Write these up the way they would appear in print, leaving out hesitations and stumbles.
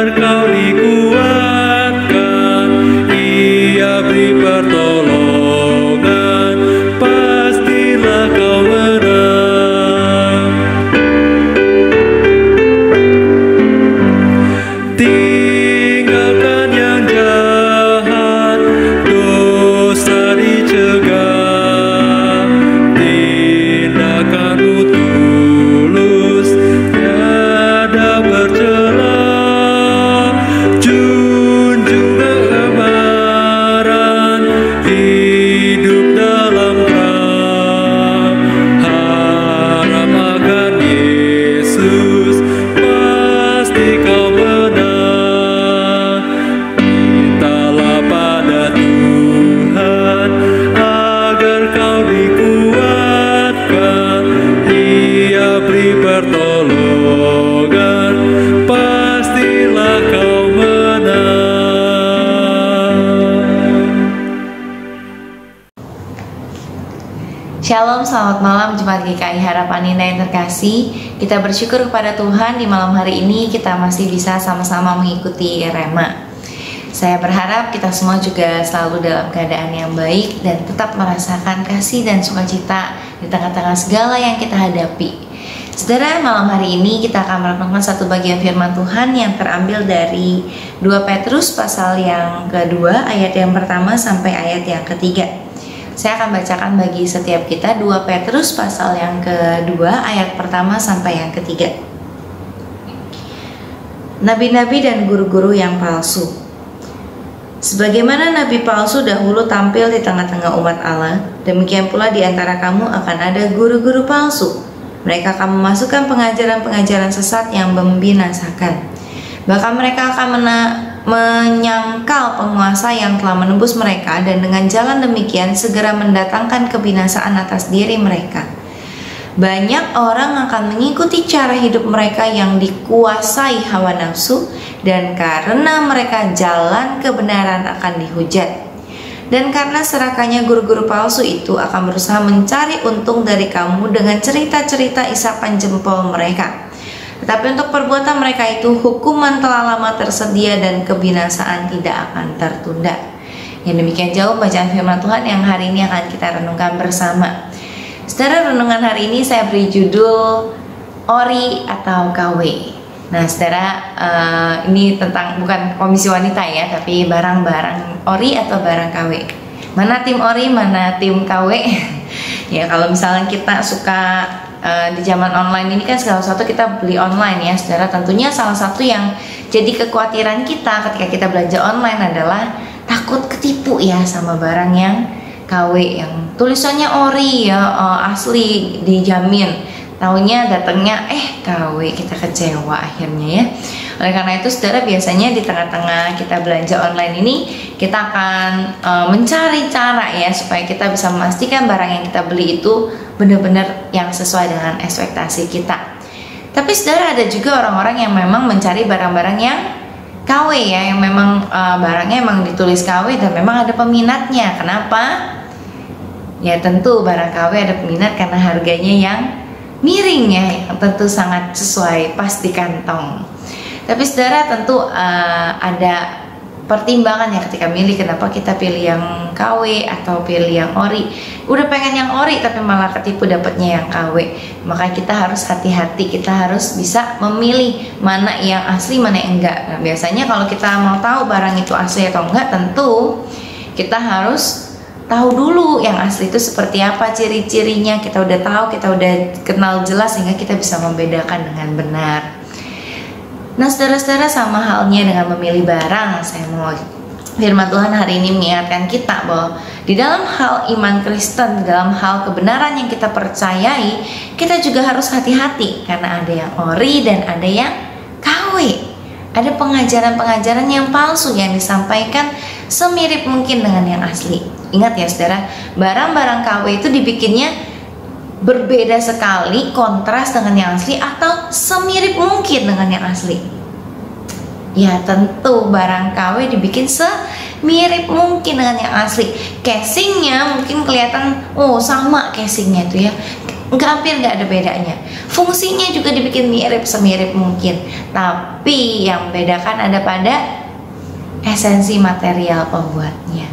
agar kau dikuatkan. Ia beri pertolongan, pastilah kau menang. Tinggalkan yang jahat, dosa dicegah. Tindakanmu tulus, tiada bercela. Junjung kebenaran, hidup dalam terang. Harap akan Yesus, pasti kau menang. Mintalah pada Tuhan agar kau dikuatkan. Ia beri pertolongan, pastilah kau menang. Shalom, selamat malam Jemaat GKI Harapan Indah yang terkasih. Kita bersyukur kepada Tuhan di malam hari ini kita masih bisa sama-sama mengikuti Rema. Saya berharap kita semua juga selalu dalam keadaan yang baik dan tetap merasakan kasih dan sukacita di tengah-tengah segala yang kita hadapi. Saudara, malam hari ini kita akan merenungkan satu bagian firman Tuhan yang terambil dari 2 Petrus pasal yang kedua ayat yang pertama sampai ayat yang ketiga. Saya akan bacakan bagi setiap kita 2 Petrus pasal yang kedua ayat pertama sampai yang ketiga. Nabi-nabi dan guru-guru yang palsu. Sebagaimana nabi palsu dahulu tampil di tengah-tengah umat Allah, demikian pula di antara kamu akan ada guru-guru palsu. Mereka akan memasukkan pengajaran-pengajaran sesat yang membinasakan. Bahkan mereka akan menyangkal penguasa yang telah menembus mereka, dan dengan jalan demikian segera mendatangkan kebinasaan atas diri mereka. Banyak orang akan mengikuti cara hidup mereka yang dikuasai hawa nafsu, dan karena mereka jalan kebenaran akan dihujat. Dan karena serakannya guru-guru palsu itu akan berusaha mencari untung dari kamu dengan cerita-cerita isapan jempol mereka. Tetapi untuk perbuatan mereka itu hukuman telah lama tersedia dan kebinasaan tidak akan tertunda. Yang demikian jauh bacaan firman Tuhan yang hari ini akan kita renungkan bersama. Saudara, renungan hari ini saya beri judul Ori atau KW. Nah saudara, ini tentang bukan komisi wanita ya, tapi barang-barang ori atau barang KW. Mana tim ori, mana tim KW? Ya kalau misalnya kita suka di zaman online ini kan segala sesuatu kita beli online ya saudara. Tentunya salah satu yang jadi kekhawatiran kita ketika kita belanja online adalah takut ketipu ya sama barang yang KW, yang tulisannya ori ya, asli dijamin. Taunya datangnya KW, kita kecewa akhirnya ya. Oleh karena itu saudara, biasanya di tengah-tengah kita belanja online ini kita akan mencari cara ya supaya kita bisa memastikan barang yang kita beli itu benar-benar yang sesuai dengan ekspektasi kita. Tapi saudara, ada juga orang-orang yang memang mencari barang-barang yang KW ya, yang memang barangnya memang ditulis KW dan memang ada peminatnya. Kenapa? Ya tentu barang KW ada peminat karena harganya yang miring ya, yang tentu sangat sesuai pas di kantong. Tapi saudara, tentu ada pertimbangan ya ketika milih. Kenapa kita pilih yang KW atau pilih yang ori? Udah pengen yang ori tapi malah ketipu dapatnya yang KW. Maka kita harus hati-hati, kita harus bisa memilih mana yang asli, mana yang enggak. Nah, biasanya kalau kita mau tahu barang itu asli atau enggak, tentu kita harus tahu dulu yang asli itu seperti apa, ciri-cirinya kita udah tahu, kita udah kenal jelas sehingga kita bisa membedakan dengan benar. Nah saudara-saudara, sama halnya dengan memilih barang, saya mau firman Tuhan hari ini mengingatkan kita bahwa di dalam hal iman Kristen, dalam hal kebenaran yang kita percayai, kita juga harus hati-hati karena ada yang ori dan ada yang KW. Ada pengajaran-pengajaran yang palsu yang disampaikan semirip mungkin dengan yang asli. Ingat ya saudara, barang-barang KW itu dibikinnya berbeda sekali, kontras dengan yang asli atau semirip mungkin dengan yang asli. Ya tentu barang KW dibikin semirip mungkin dengan yang asli. Casingnya mungkin kelihatan sama casingnya itu ya, hampir nggak ada bedanya. Fungsinya juga dibikin mirip semirip mungkin, tapi yang bedakan ada pada esensi material pembuatnya.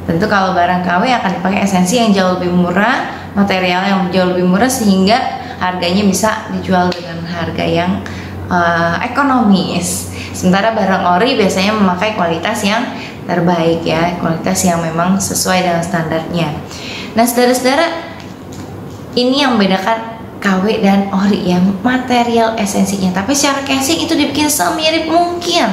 Tentu kalau barang KW akan dipakai esensi yang jauh lebih murah, material yang jauh lebih murah, sehingga harganya bisa dijual dengan harga yang ekonomis. Sementara barang ori biasanya memakai kualitas yang terbaik ya, kualitas yang memang sesuai dengan standarnya. Nah saudara-saudara, ini yang membedakan KW dan ori ya, material esensinya. Tapi secara casing itu dibikin semirip mungkin.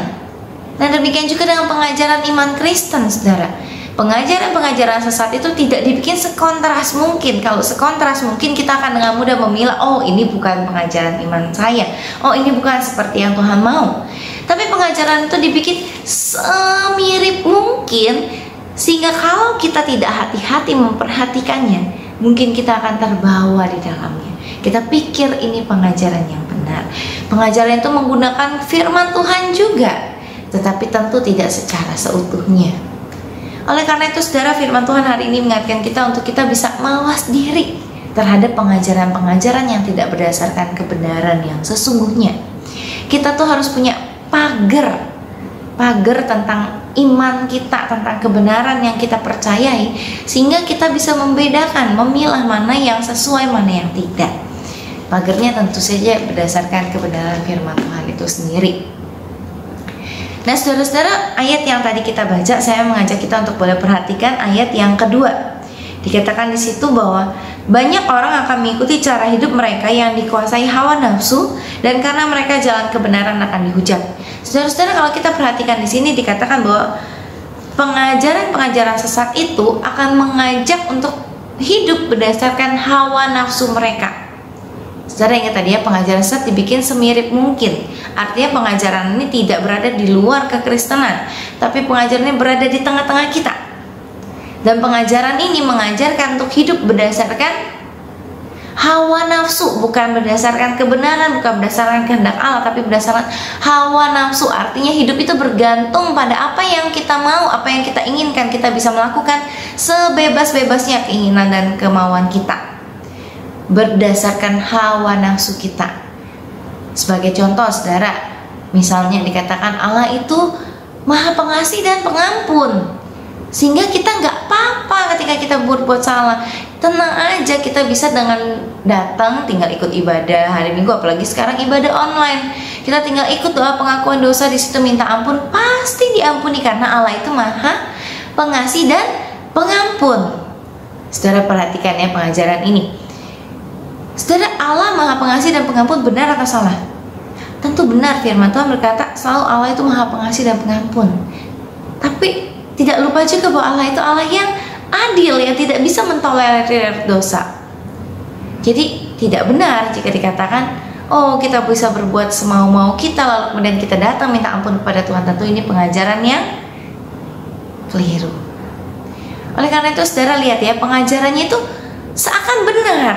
Nah demikian juga dengan pengajaran iman Kristen, saudara. Pengajaran-pengajaran sesat itu tidak dibikin sekontras mungkin. Kalau sekontras mungkin kita akan dengan mudah memilah, oh ini bukan pengajaran iman saya, oh ini bukan seperti yang Tuhan mau. Tapi pengajaran itu dibikin semirip mungkin, sehingga kalau kita tidak hati-hati memperhatikannya, mungkin kita akan terbawa di dalamnya. Kita pikir ini pengajaran yang benar. Pengajaran itu menggunakan firman Tuhan juga, tetapi tentu tidak secara seutuhnya. Oleh karena itu saudara, firman Tuhan hari ini mengingatkan kita untuk kita bisa mawas diri terhadap pengajaran-pengajaran yang tidak berdasarkan kebenaran yang sesungguhnya. Kita tuh harus punya pagar tentang iman kita, tentang kebenaran yang kita percayai, sehingga kita bisa membedakan, memilah mana yang sesuai, mana yang tidak. Pagarnya tentu saja berdasarkan kebenaran firman Tuhan itu sendiri. Nah saudara-saudara, ayat yang tadi kita baca, saya mengajak kita untuk boleh perhatikan ayat yang kedua. Dikatakan di situ bahwa banyak orang akan mengikuti cara hidup mereka yang dikuasai hawa nafsu, dan karena mereka jalan kebenaran akan dihujat. Saudara-saudara, kalau kita perhatikan di sini dikatakan bahwa pengajaran-pengajaran sesat itu akan mengajak untuk hidup berdasarkan hawa nafsu mereka. Saudara ingat tadi ya, pengajaran sesat dibikin semirip mungkin. Artinya pengajaran ini tidak berada di luar kekristenan, tapi pengajarannya berada di tengah-tengah kita. Dan pengajaran ini mengajarkan untuk hidup berdasarkan hawa nafsu, bukan berdasarkan kebenaran, bukan berdasarkan kehendak Allah, tapi berdasarkan hawa nafsu. Artinya hidup itu bergantung pada apa yang kita mau, apa yang kita inginkan. Kita bisa melakukan sebebas-bebasnya keinginan dan kemauan kita berdasarkan hawa nafsu kita. Sebagai contoh saudara, misalnya dikatakan Allah itu Maha Pengasih dan Pengampun, sehingga kita nggak apa-apa ketika kita berbuat salah. Tenang aja, kita bisa dengan datang, tinggal ikut ibadah hari Minggu, apalagi sekarang ibadah online. Kita tinggal ikut doa pengakuan dosa, di situ minta ampun, pasti diampuni karena Allah itu Maha Pengasih dan Pengampun. Saudara perhatikan ya pengajaran ini. Saudara, Allah Maha Pengasih dan Pengampun benar atau salah? Tentu benar, firman Tuhan berkata selalu Allah itu Maha Pengasih dan Pengampun. Tapi tidak lupa juga bahwa Allah itu Allah yang adil, yang tidak bisa mentolerir dosa. Jadi tidak benar jika dikatakan oh kita bisa berbuat semau-mau kita lalu kemudian kita datang minta ampun kepada Tuhan. Tentu ini pengajaran yang keliru. Oleh karena itu saudara lihat ya, pengajarannya itu seakan benar,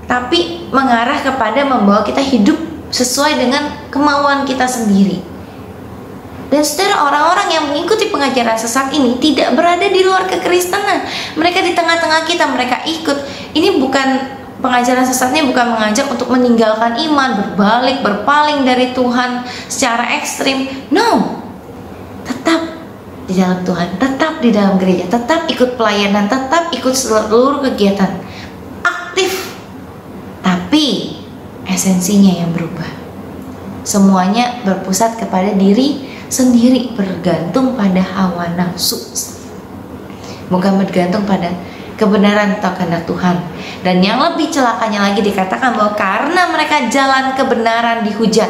tapi mengarah kepada membawa kita hidup sesuai dengan kemauan kita sendiri. Dan saudara, orang-orang yang mengikuti pengajaran sesat ini tidak berada di luar kekristenan. Mereka di tengah-tengah kita, mereka ikut. Ini bukan, pengajaran sesatnya bukan mengajak untuk meninggalkan iman, berbalik, berpaling dari Tuhan secara ekstrim. No, tetap di dalam Tuhan, tetap di dalam gereja, tetap ikut pelayanan, tetap ikut seluruh kegiatan, aktif. Tapi esensinya yang berubah. Semuanya berpusat kepada diri sendiri, bergantung pada hawa nafsu, bukan bergantung pada kebenaran atau kehendak Tuhan. Dan yang lebih celakanya lagi dikatakan bahwa karena mereka jalan kebenaran dihujat.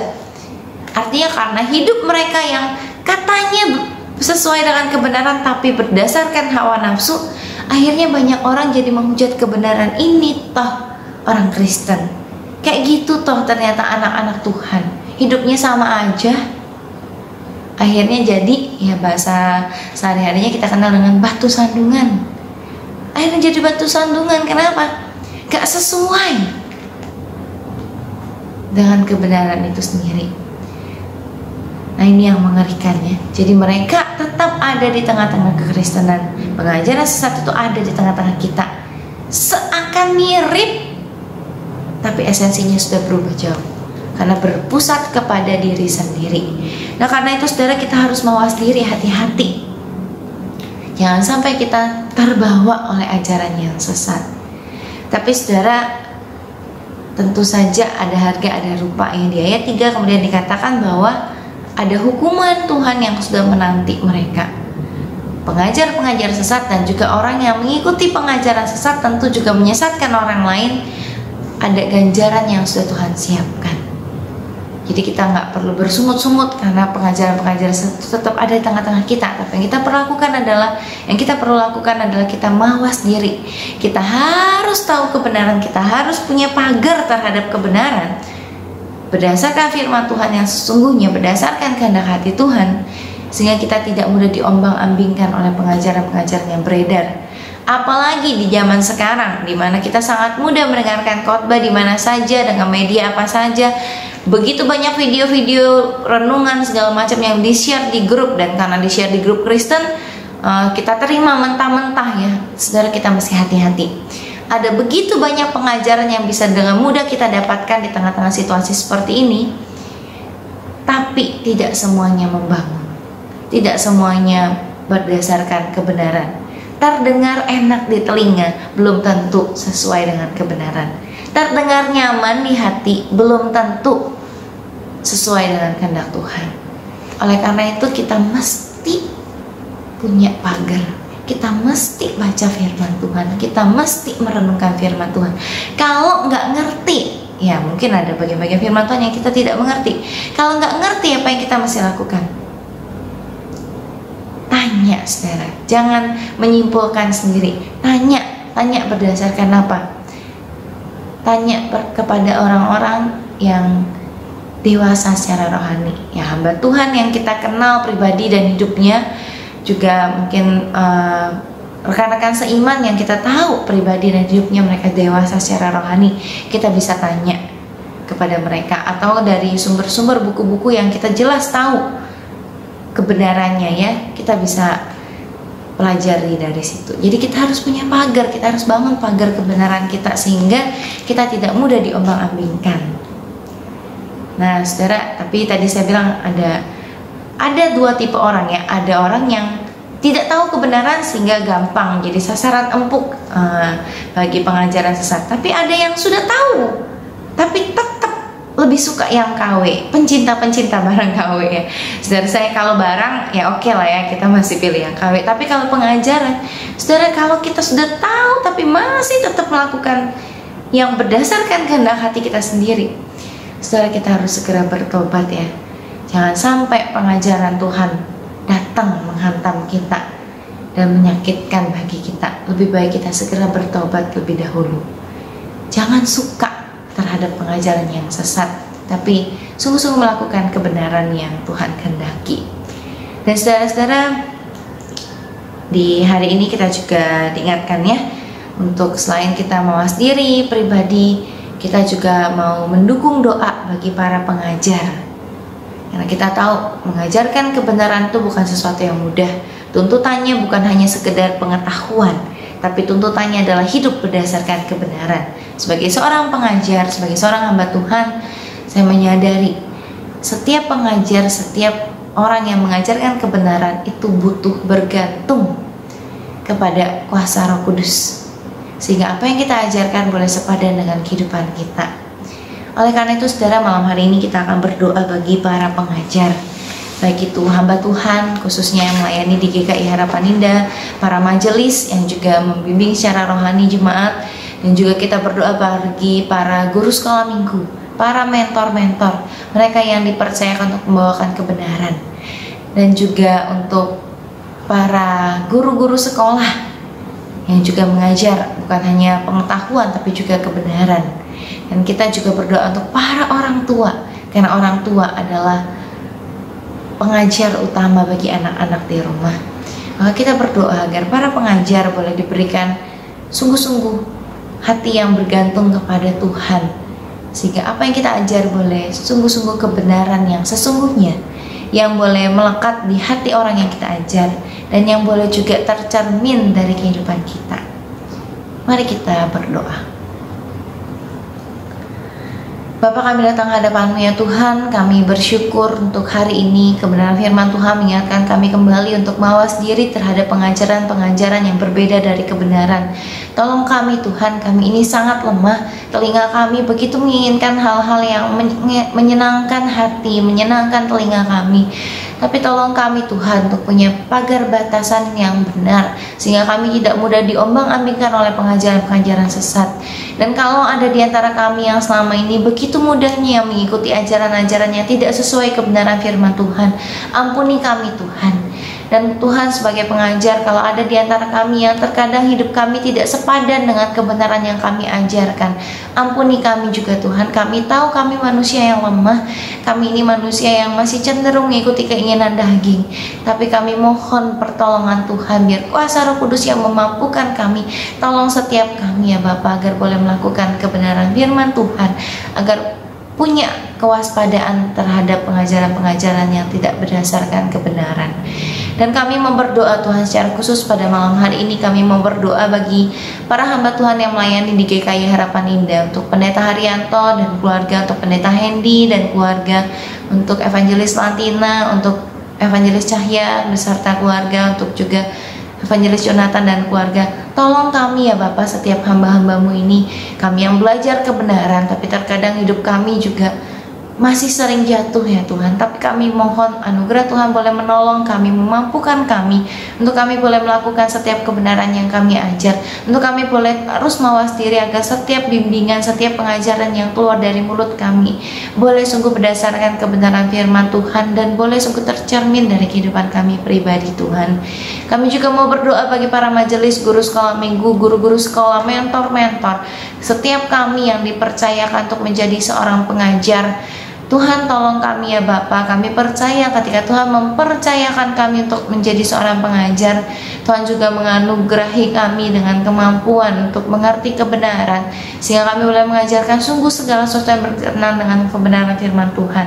Artinya karena hidup mereka yang katanya sesuai dengan kebenaran tapi berdasarkan hawa nafsu, akhirnya banyak orang jadi menghujat kebenaran. Ini toh orang Kristen, kayak gitu toh ternyata anak-anak Tuhan, hidupnya sama aja. Akhirnya jadi ya bahasa sehari-harinya kita kenal dengan batu sandungan. Akhirnya jadi batu sandungan. Kenapa? Gak sesuai dengan kebenaran itu sendiri. Nah ini yang mengerikannya. Jadi mereka tetap ada di tengah-tengah kekristenan. Pengajaran sesat itu ada di tengah-tengah kita, seakan mirip, tapi esensinya sudah berubah jauh karena berpusat kepada diri sendiri. Nah, karena itu saudara, kita harus mawas diri, hati-hati. Jangan sampai kita terbawa oleh ajaran yang sesat. Tapi saudara, tentu saja ada harga, ada rupa. Yang di ayat 3 kemudian dikatakan bahwa ada hukuman Tuhan yang sudah menanti mereka. Pengajar-pengajar sesat dan juga orang yang mengikuti pengajaran sesat tentu juga menyesatkan orang lain. Ada ganjaran yang sudah Tuhan siapkan. Jadi kita nggak perlu bersungut-sungut karena pengajaran-pengajaran itu tetap ada di tengah-tengah kita. Tapi yang kita perlu lakukan adalah kita mawas diri. Kita harus tahu kebenaran, kita harus punya pagar terhadap kebenaran. Berdasarkan firman Tuhan yang sesungguhnya, berdasarkan kehendak hati Tuhan, sehingga kita tidak mudah diombang-ambingkan oleh pengajaran-pengajaran yang beredar. Apalagi di zaman sekarang, di mana kita sangat mudah mendengarkan khotbah di mana saja dengan media apa saja. Begitu banyak video-video renungan segala macam yang di-share di grup, dan karena di-share di grup Kristen, kita terima mentah-mentah ya. Saudara, kita mesti hati-hati. Ada begitu banyak pengajaran yang bisa dengan mudah kita dapatkan di tengah-tengah situasi seperti ini, tapi tidak semuanya membangun, tidak semuanya berdasarkan kebenaran. Terdengar enak di telinga, belum tentu sesuai dengan kebenaran. Terdengar nyaman di hati, belum tentu sesuai dengan kehendak Tuhan. Oleh karena itu kita mesti punya pagar. Kita mesti baca firman Tuhan. Kita mesti merenungkan firman Tuhan. Kalau nggak ngerti, ya mungkin ada bagian-bagian firman Tuhan yang kita tidak mengerti. Kalau nggak ngerti, apa yang kita mesti lakukan? Tanya, saudara. Jangan menyimpulkan sendiri. Tanya berdasarkan apa? Tanya kepada orang-orang yang dewasa secara rohani, ya hamba Tuhan yang kita kenal pribadi dan hidupnya, juga mungkin rekan-rekan seiman yang kita tahu pribadi dan hidupnya mereka dewasa secara rohani. Kita bisa tanya kepada mereka, atau dari sumber-sumber buku-buku yang kita jelas tahu kebenarannya, ya kita bisa pelajari dari situ. Jadi kita harus punya pagar, kita harus bangun pagar kebenaran kita sehingga kita tidak mudah diombang-ambingkan. Nah, saudara, tapi tadi saya bilang ada dua tipe orang ya. Ada orang yang tidak tahu kebenaran sehingga gampang jadi sasaran empuk bagi pengajaran sesat. Tapi ada yang sudah tahu, tapi tetap lebih suka yang KW, pencinta-pencinta barang KW ya. Saudara, saya kalau barang ya oke lah ya, kita masih pilih yang KW. Tapi kalau pengajaran, saudara, kalau kita sudah tahu tapi masih tetap melakukan yang berdasarkan kehendak hati kita sendiri, saudara, kita harus segera bertobat ya. Jangan sampai pengajaran Tuhan datang menghantam kita dan menyakitkan bagi kita. Lebih baik kita segera bertobat lebih dahulu. Jangan suka terhadap pengajaran yang sesat, tapi sungguh-sungguh melakukan kebenaran yang Tuhan kehendaki. Dan saudara-saudara, di hari ini kita juga diingatkan ya, untuk selain kita mawas diri pribadi, kita juga mau mendukung doa bagi para pengajar. Karena kita tahu mengajarkan kebenaran itu bukan sesuatu yang mudah. Tuntutannya bukan hanya sekedar pengetahuan, tapi tuntutannya adalah hidup berdasarkan kebenaran. Sebagai seorang pengajar, sebagai seorang hamba Tuhan, saya menyadari setiap pengajar, setiap orang yang mengajarkan kebenaran itu butuh bergantung kepada kuasa Roh Kudus, sehingga apa yang kita ajarkan boleh sepadan dengan kehidupan kita. Oleh karena itu, saudara, malam hari ini kita akan berdoa bagi para pengajar, baik itu hamba Tuhan khususnya yang melayani di GKI Harapan Indah, para majelis yang juga membimbing secara rohani jemaat, dan juga kita berdoa bagi para guru sekolah minggu, para mentor-mentor, mereka yang dipercayakan untuk membawakan kebenaran, dan juga untuk para guru-guru sekolah yang juga mengajar bukan hanya pengetahuan tapi juga kebenaran. Dan kita juga berdoa untuk para orang tua, karena orang tua adalah pengajar utama bagi anak-anak di rumah. Maka kita berdoa agar para pengajar boleh diberikan sungguh-sungguh hati yang bergantung kepada Tuhan, sehingga apa yang kita ajar boleh sungguh-sungguh kebenaran yang sesungguhnya, yang boleh melekat di hati orang yang kita ajar, dan yang boleh juga tercermin dari kehidupan kita. Mari kita berdoa. Bapa, kami datang hadapan-Mu ya Tuhan. Kami bersyukur untuk hari ini kebenaran firman Tuhan mengingatkan kami kembali untuk mawas diri terhadap pengajaran-pengajaran yang berbeda dari kebenaran. Tolong kami Tuhan, kami ini sangat lemah. Telinga kami begitu menginginkan hal-hal yang menyenangkan hati, menyenangkan telinga kami. Tapi tolong kami Tuhan untuk punya pagar batasan yang benar, sehingga kami tidak mudah diombang-ambingkan oleh pengajaran-pengajaran sesat. Dan kalau ada di antara kami yang selama ini begitu mudahnya mengikuti ajaran-ajaran yang tidak sesuai kebenaran firman Tuhan, ampuni kami Tuhan. Dan Tuhan, sebagai pengajar, kalau ada di antara kami yang terkadang hidup kami tidak sepadan dengan kebenaran yang kami ajarkan, ampuni kami juga Tuhan. Kami tahu kami manusia yang lemah, kami ini manusia yang masih cenderung mengikuti keinginan daging. Tapi kami mohon pertolongan Tuhan, biar kuasa Roh Kudus yang memampukan kami. Tolong setiap kami ya Bapa, agar boleh melakukan kebenaran firman Tuhan, agar punya kewaspadaan terhadap pengajaran-pengajaran yang tidak berdasarkan kebenaran. Dan kami berdoa Tuhan secara khusus pada malam hari ini, kami berdoa bagi para hamba Tuhan yang melayani di GKI Harapan Indah, untuk Pendeta Haryanto dan keluarga, untuk Pendeta Hendy dan keluarga, untuk Evangelis Lantina, untuk Evangelis Cahya beserta keluarga, untuk juga Evangelis Jonathan dan keluarga. Tolong kami ya Bapak, setiap hamba-hambamu ini, kami yang belajar kebenaran, tapi terkadang hidup kami juga masih sering jatuh ya Tuhan. Tapi kami mohon anugerah Tuhan boleh menolong kami, memampukan kami, untuk kami boleh melakukan setiap kebenaran yang kami ajar, untuk kami boleh terus mawas diri agar setiap bimbingan, setiap pengajaran yang keluar dari mulut kami boleh sungguh berdasarkan kebenaran firman Tuhan, dan boleh sungguh tercermin dari kehidupan kami pribadi Tuhan. Kami juga mau berdoa bagi para majelis, guru sekolah minggu, guru-guru sekolah, mentor-mentor, setiap kami yang dipercayakan untuk menjadi seorang pengajar. Tuhan, tolong kami ya Bapa. Kami percaya ketika Tuhan mempercayakan kami untuk menjadi seorang pengajar, Tuhan juga menganugerahi kami dengan kemampuan untuk mengerti kebenaran, sehingga kami boleh mengajarkan sungguh segala sesuatu yang berkenan dengan kebenaran firman Tuhan.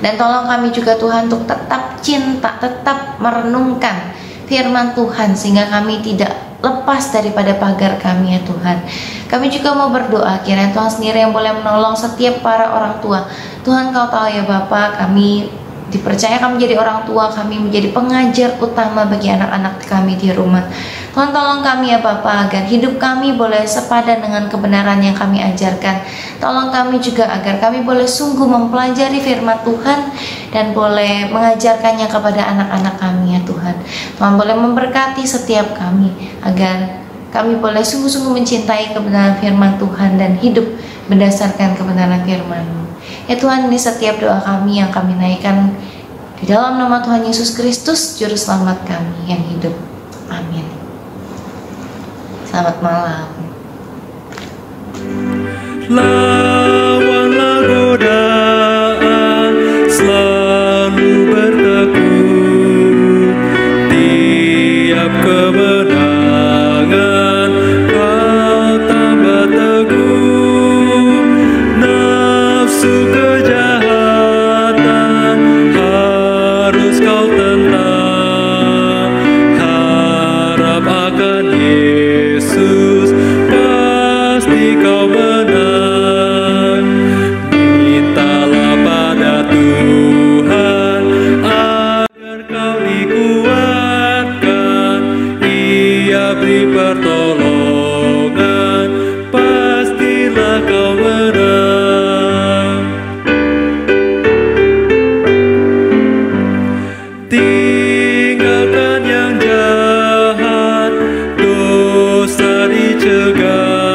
Dan tolong kami juga Tuhan untuk tetap cinta, tetap merenungkan firman Tuhan, sehingga kami tidak lepas daripada pagar kami ya Tuhan. Kami juga mau berdoa kiranya Tuhan sendiri yang boleh menolong setiap para orang tua. Tuhan, Kau tahu ya Bapak, kami dipercayakan menjadi orang tua, kami menjadi pengajar utama bagi anak-anak kami di rumah. Tuhan, tolong kami ya Bapak, agar hidup kami boleh sepadan dengan kebenaran yang kami ajarkan. Tolong kami juga agar kami boleh sungguh mempelajari firman Tuhan dan boleh mengajarkannya kepada anak-anak kami ya Tuhan. Tuhan boleh memberkati setiap kami, agar kami boleh sungguh-sungguh mencintai kebenaran firman Tuhan dan hidup berdasarkan kebenaran firman-Mu. Ya Tuhan, ini setiap doa kami yang kami naikkan di dalam nama Tuhan Yesus Kristus, Juru Selamat kami yang hidup. Amin. Selamat malam. Lawanlah godaan, selalu bertekun. Tiap kemenangan kau tambah teguh. Nafsu kejahatan harus kau tentang. Harap akan Yesus, pasti kau menang. Mintalah pada Tuhan agar kau dikuatkan. Ia beri pertolongan, pastilah kau menang. Tinggalkan yang jahat, dosa dicegah.